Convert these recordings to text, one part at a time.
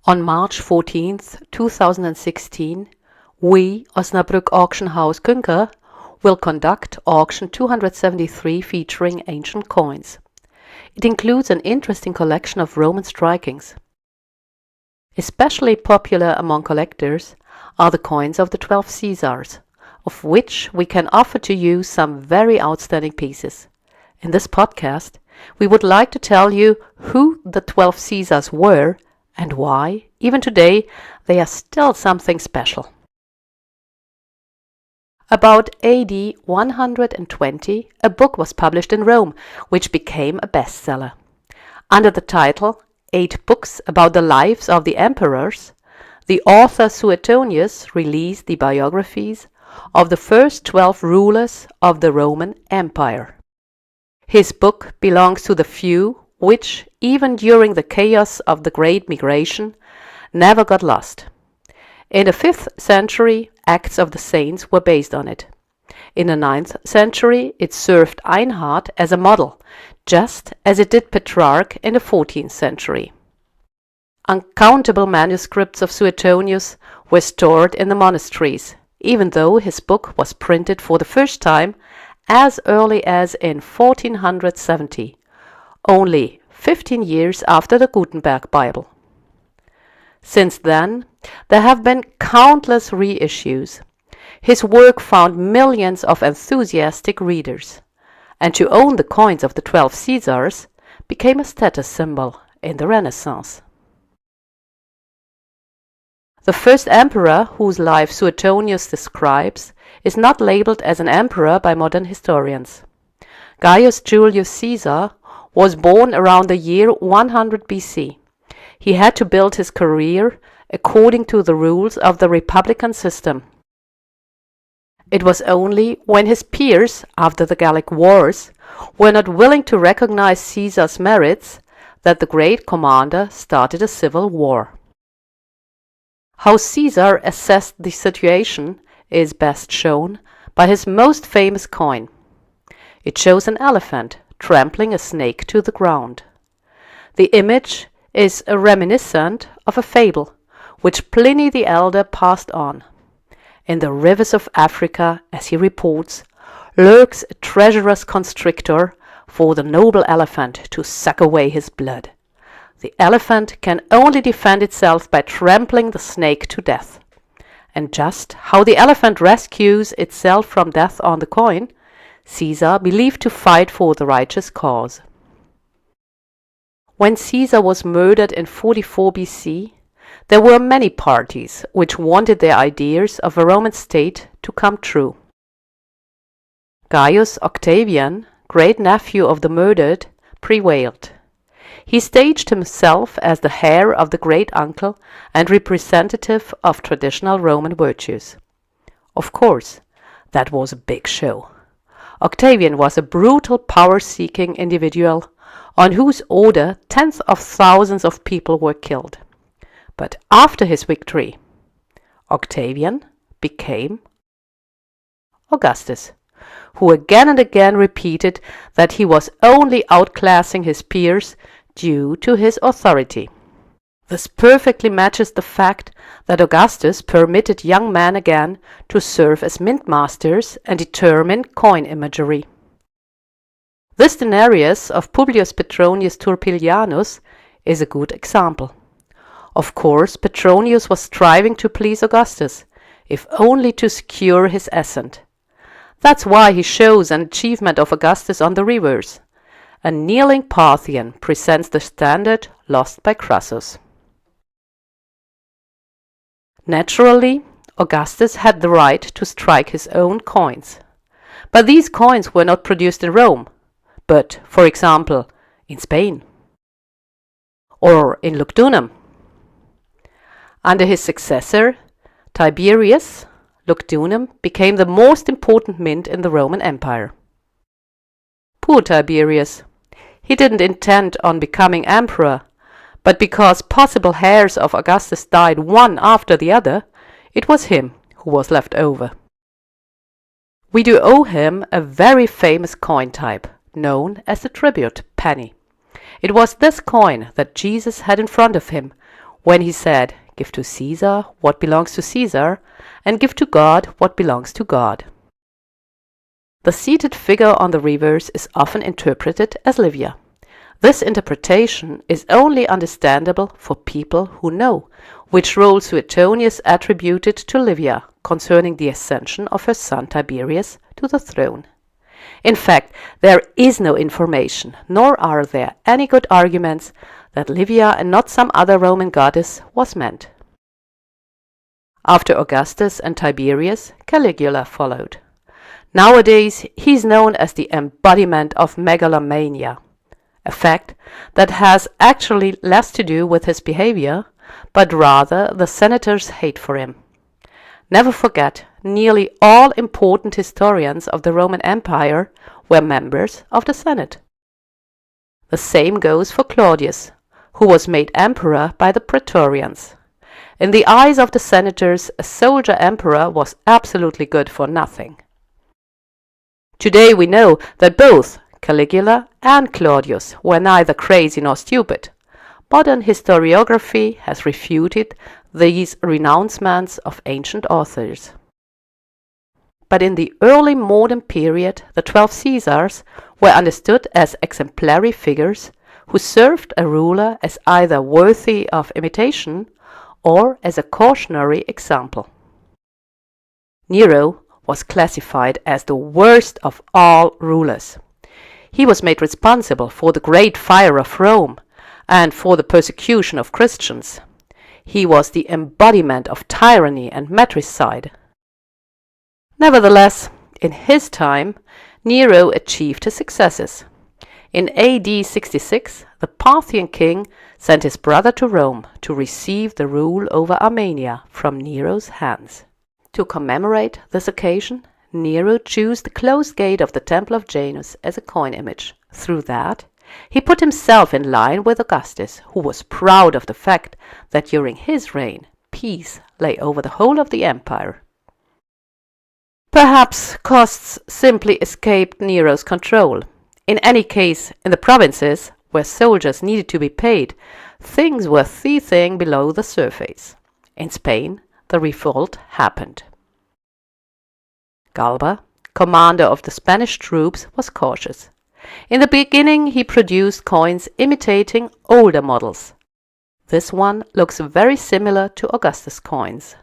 On March 14th, 2016, we, Osnabrück Auction House Künke, will conduct auction 273 featuring ancient coins. It includes an interesting collection of Roman strikings. Especially popular among collectors are the coins of the 12 Caesars, of which we can offer to you some very outstanding pieces. In this podcast, we would like to tell you who the 12 Caesars were and why, even today, they are still something special. About AD 120, a book was published in Rome, which became a bestseller. Under the title 8 Books About the Lives of the Emperors, the author Suetonius released the biographies of the first 12 rulers of the Roman Empire. His book belongs to the few which, even during the chaos of the Great Migration, never got lost. In the 5th century, Acts of the Saints were based on it. In the 9th century, it served Einhard as a model, just as it did Petrarch in the 14th century. Uncountable manuscripts of Suetonius were stored in the monasteries, even though his book was printed for the first time as early as in 1470, only 15 years after the Gutenberg Bible. Since then, there have been countless reissues. His work found millions of enthusiastic readers, and to own the coins of the 12 Caesars became a status symbol in the Renaissance. The first emperor whose life Suetonius describes is not labeled as an emperor by modern historians. Gaius Julius Caesar was born around the year 100 BC. He had to build his career according to the rules of the republican system. It was only when his peers, after the Gallic Wars, were not willing to recognize Caesar's merits that the great commander started a civil war. How Caesar assessed the situation is best shown by his most famous coin. It shows an elephant trampling a snake to the ground. The image is a reminiscent of a fable which Pliny the Elder passed on. In the rivers of Africa, as he reports, lurks a treacherous constrictor for the noble elephant to suck away his blood. The elephant can only defend itself by trampling the snake to death. And just how the elephant rescues itself from death on the coin, Caesar believed to fight for the righteous cause. When Caesar was murdered in 44 BC, there were many parties which wanted their ideas of a Roman state to come true. Gaius Octavian, great-nephew of the murdered, prevailed. He staged himself as the heir of the great-uncle and representative of traditional Roman virtues. Of course, that was a big show. Octavian was a brutal, power-seeking individual on whose order tens of thousands of people were killed. But after his victory, Octavian became Augustus, who again and again repeated that he was only outclassing his peers due to his authority. This perfectly matches the fact that Augustus permitted young men again to serve as mint masters and determine coin imagery. This denarius of Publius Petronius Turpilianus is a good example. Of course, Petronius was striving to please Augustus, if only to secure his assent. That's why he shows an achievement of Augustus on the reverse. A kneeling Parthian presents the standard lost by Crassus. Naturally, Augustus had the right to strike his own coins. But these coins were not produced in Rome, but, for example, in Spain or in Lugdunum. Under his successor, Tiberius, Lugdunum became the most important mint in the Roman Empire. Poor Tiberius. He didn't intend on becoming emperor, but because possible heirs of Augustus died one after the other, it was him who was left over. We do owe him a very famous coin type, known as the tribute penny. It was this coin that Jesus had in front of him when he said, "Give to Caesar what belongs to Caesar, and give to God what belongs to God." The seated figure on the reverse is often interpreted as Livia. This interpretation is only understandable for people who know which role Suetonius attributed to Livia concerning the ascension of her son Tiberius to the throne. In fact, there is no information, nor are there any good arguments, that Livia and not some other Roman goddess was meant. After Augustus and Tiberius, Caligula followed. Nowadays, he is known as the embodiment of megalomania, a fact that has actually less to do with his behavior, but rather the senators' hate for him. Never forget, nearly all important historians of the Roman Empire were members of the Senate. The same goes for Claudius, who was made emperor by the Praetorians. In the eyes of the senators, a soldier emperor was absolutely good for nothing. Today we know that both Caligula and Claudius were neither crazy nor stupid. Modern historiography has refuted these renouncements of ancient authors. But in the early modern period, the 12 Caesars were understood as exemplary figures who served a ruler as either worthy of imitation or as a cautionary example. Nero was classified as the worst of all rulers. He was made responsible for the Great Fire of Rome and for the persecution of Christians. He was the embodiment of tyranny and matricide. Nevertheless, in his time, Nero achieved his successes. In AD 66, the Parthian king sent his brother to Rome to receive the rule over Armenia from Nero's hands. To commemorate this occasion, Nero chose the closed gate of the Temple of Janus as a coin image. Through that, he put himself in line with Augustus, who was proud of the fact that during his reign, peace lay over the whole of the empire. Perhaps costs simply escaped Nero's control. In any case, in the provinces, where soldiers needed to be paid, things were seething below the surface. In Spain, the revolt happened. Galba, commander of the Spanish troops, was cautious. In the beginning, he produced coins imitating older models. This one looks very similar to Augustus coins.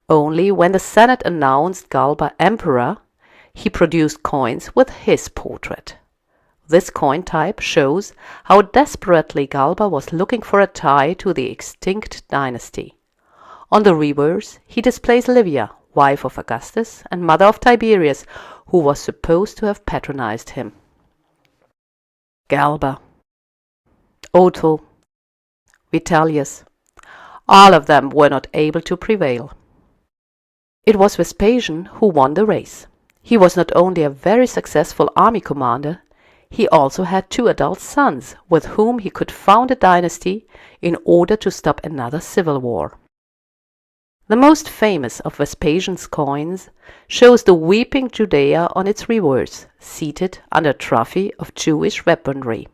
Only when the Senate announced Galba emperor, he produced coins with his portrait. This coin type shows how desperately Galba was looking for a tie to the extinct dynasty. On the reverse, he displays Livia, wife of Augustus and mother of Tiberius, who was supposed to have patronized him. Galba, Otho, Vitellius, all of them were not able to prevail. It was Vespasian who won the race. He was not only a very successful army commander, he also had 2 adult sons with whom he could found a dynasty in order to stop another civil war. The most famous of Vespasian's coins shows the weeping Judea on its reverse, seated under a trophy of Jewish weaponry.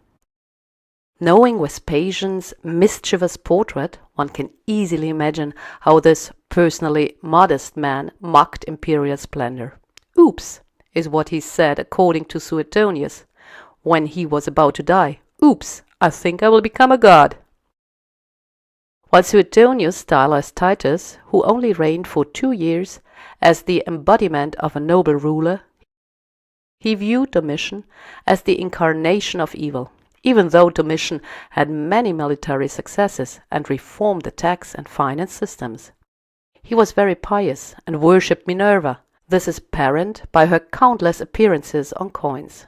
Knowing Vespasian's mischievous portrait, one can easily imagine how this personally modest man mocked imperial splendor. "Oops," is what he said according to Suetonius when he was about to die. "Oops, I think I will become a god." While Suetonius stylized Titus, who only reigned for 2 years, as the embodiment of a noble ruler, he viewed Domitian as the incarnation of evil. Even though Domitian had many military successes and reformed the tax and finance systems, he was very pious and worshipped Minerva. This is apparent by her countless appearances on coins.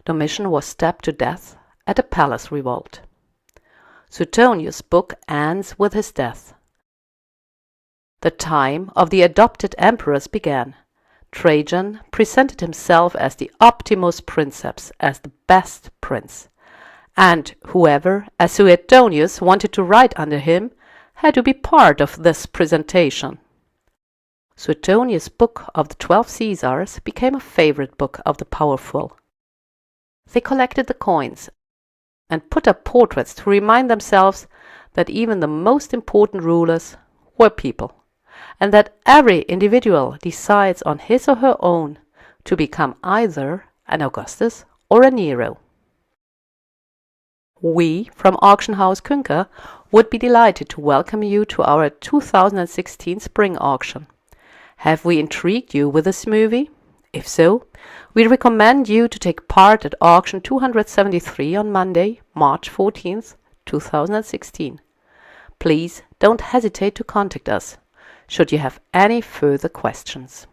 Domitian was stabbed to death at a palace revolt. Suetonius' book ends with his death. The time of the adopted emperors began. Trajan presented himself as the Optimus Princeps, as the best prince, and whoever, as Suetonius, wanted to write under him had to be part of this presentation. Suetonius' book of the 12 Caesars became a favorite book of the powerful. They collected the coins and put up portraits to remind themselves that even the most important rulers were people, and that every individual decides on his or her own to become either an Augustus or a Nero. We from Auction House Künke would be delighted to welcome you to our 2016 spring auction. Have we intrigued you with this movie? If so, we recommend you to take part at auction 273 on Monday, March 14th, 2016. Please don't hesitate to contact us should you have any further questions.